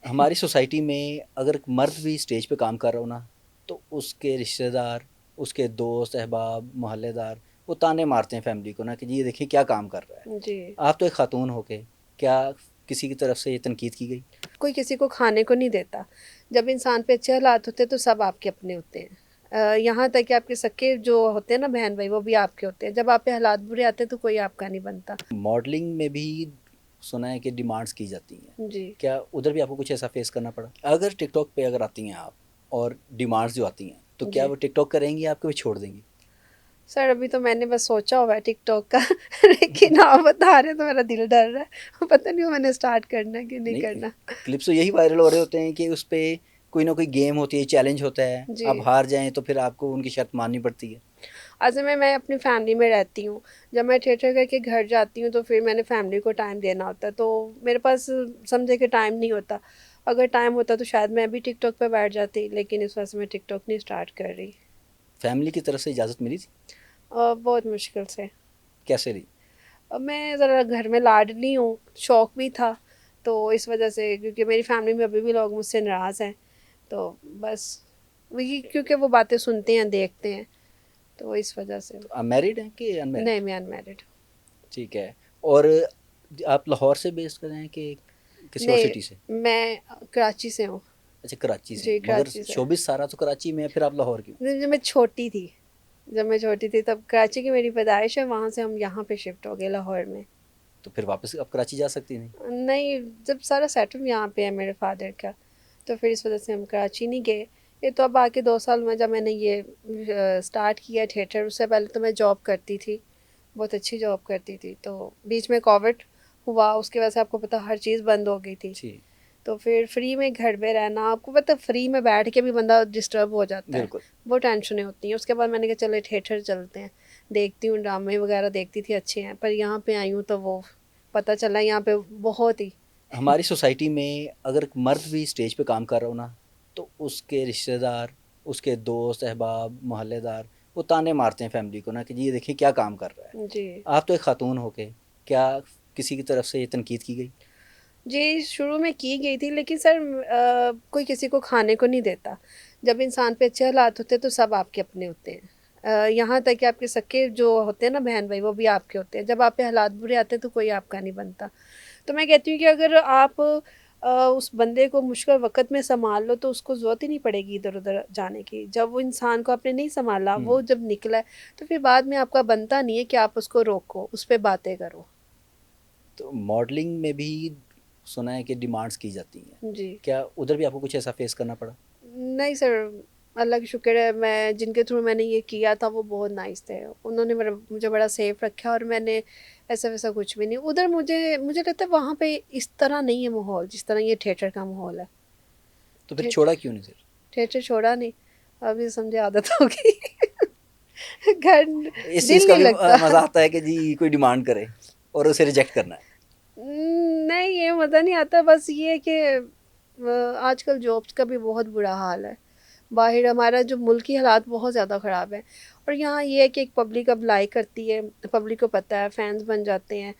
हमारी सोसाइटी में अगर मर्द भी स्टेज पे काम कर रहा हो ना, तो उसके रिश्तेदार, उसके दोस्त अहबाब मोहल्लेदार वो ताने मारते हैं फैमिली को ना कि जी ये देखिए क्या काम कर रहा है। जी। आप तो एक खातून होके क्या किसी की तरफ से ये तनकीद की गई? कोई किसी को खाने को नहीं देता। जब इंसान पे अच्छे हालात होते हैं तो सब आपके अपने होते हैं। यहाँ तक कि आपके सके जो होते हैं ना बहन भाई, वो भी आपके होते हैं। जब आप पे हालात बुरे आते हैं तो कोई आपका नहीं बनता। मॉडलिंग में भी सुना है कि डिमांड्स की जाती हैं। जी। क्या उधर भी आपको कुछ ऐसा फेस करना पड़ा? अगर टिकटॉक पे अगर आती हैं आप और डिमांड्स जो आती हैं, तो क्या जी वो टिकटॉक करेंगी या आपको भी छोड़ देंगी? सर, अभी तो मैंने बस सोचा हुआ है टिकटॉक का लेकिन आप बता रहे हैं तो मेरा दिल डर रहा है। पता नहीं वो मैंने स्टार्ट करना है कि नहीं नहीं, करना। क्लिप्स तो यही वायरल हो रहे होते हैं कि उस पे कोई ना कोई गेम होती है, चैलेंज होता है, जी। आप हार जाएं तो फिर आपको उनकी शर्त माननी पड़ती है। असल में मैं अपनी फैमिली में रहती हूँ। जब मैं थिएटर करके घर जाती हूँ तो फिर मैंने फैमिली को टाइम देना होता है, तो मेरे पास समझे कि टाइम नहीं होता। अगर टाइम होता तो शायद मैं भी टिकटॉक पे बैठ जाती, लेकिन इस वजह से मैं टिकटॉक नहीं स्टार्ट कर रही। फैमिली की तरफ से इजाज़त मिली थी? बहुत मुश्किल से। कैसे रही? अब मैं ज़रा घर में लाडली हूँ, शौक भी था, तो इस वजह से, क्योंकि मेरी फैमिली में अभी भी लोग मुझसे नाराज़ हैं, तो बस वही, क्योंकि वो बातें सुनते हैं देखते हैं, तो इस वजह से। तो आप मैरिड हैं कि नहीं, अनमैरिड? मैं अनमैरिड। ठीक है। और आप लाहौर से बेस्ड कर रहे हैं कि किसी और नहीं, सिटी से? मैं कराची से हूँ। अच्छा, कराची से। जी, मगर कराची से। शोबिस सारा तो कराची में है, फिर आप लाहौर क्यों? जब मैं छोटी थी तब कराची की मेरी पैदाइश है, वहाँ से हम यहाँ पे शिफ्ट हो गए लाहौर में। तो फिर वापस आप कराची जा सकती थी। नहीं, जब सारा सेटअप यहाँ पे है मेरे फादर का, तो फिर इस वजह से हम कराची नहीं गए। ये तो अब आके 2 साल में जब मैंने ये स्टार्ट किया थिएटर, उससे पहले तो मैं जॉब करती थी, बहुत अच्छी जॉब करती थी। तो बीच में कोविड हुआ, उसकी वजह से आपको पता हर चीज़ बंद हो गई थी। जी, तो फिर फ्री में घर में रहना, आपको पता फ्री में बैठ के भी बंदा डिस्टर्ब हो जाता है। बिल्कुल। वो टेंशनें होती हैं। उसके बाद मैंने कहा चलो थिएटर चलते हैं। देखती हूँ, ड्रामे वगैरह देखती थी, अच्छे हैं, पर यहाँ पे आई हूँ तो वो पता चला यहाँ पे बहुत ही। हमारी सोसाइटी में अगर मर्द भी स्टेज पे काम कर रहा हो ना, तो उसके रिश्तेदार, उसके दोस्त अहबाब मोहल्लेदार वो ताने मारते हैं फैमिली को ना कि जी ये देखिए क्या काम कर रहा है। जी। आप तो एक खातून होके क्या किसी की तरफ से ये तनकीद की गई? जी, शुरू में की गई थी, लेकिन सर कोई किसी को खाने को नहीं देता। जब इंसान पे अच्छे हालात होते हैं तो सब आपके अपने होते हैं। यहाँ तक कि आपके सके जो होते हैं ना बहन भाई, वो भी आपके होते हैं। जब आप पे हालात बुरे आते हैं तो कोई आपका नहीं बनता। तो मैं कहती हूँ कि अगर आप उस बंदे को मुश्किल वक़्त में सँभाल लो तो उसको ज़रूरत ही नहीं पड़ेगी इधर-उधर जाने की। जब वो इंसान को आपने नहीं सँभाला, हुँ। वो जब निकला है, तो फिर बाद में आपका बनता नहीं है कि आप उसको रोको, उस पे बातें करो। तो मॉडलिंग में भी सुना है कि डिमांड्स की जाती हैं। जी। क्या उधर भी आपको कुछ ऐसा फेस करना पड़ा? नहीं सर, अल्लाह का शुक्र है, मैं जिनके थ्रू मैंने ये किया था वो बहुत नाइस थे। उन्होंने मेरा मुझे बड़ा सेफ रखा, और मैंने ऐसा वैसा कुछ भी नहीं। उधर मुझे मुझे लगता है वहाँ पे इस तरह नहीं है माहौल, जिस तरह ये थिएटर का माहौल है। तो फिर थिएटर छोड़ा क्यों नहीं फिर? थिएटर छोड़ा नहीं, अभी समझे आदत हो गई। घर, इस चीज़ दिल का नहीं भी लगता। मज़ा आता है कि जी कोई डिमांड करे और उसे रिजेक्ट करना है। नहीं, ये मज़ा नहीं आता। बस ये है कि आजकल जॉब्स का भी बहुत बुरा हाल है। बाहर हमारा जो मुल्क की हालात बहुत ज़्यादा ख़राब है, और यहाँ ये है कि एक पब्लिक अब लाइक करती है, पब्लिक को पता है, फैन्स बन जाते हैं।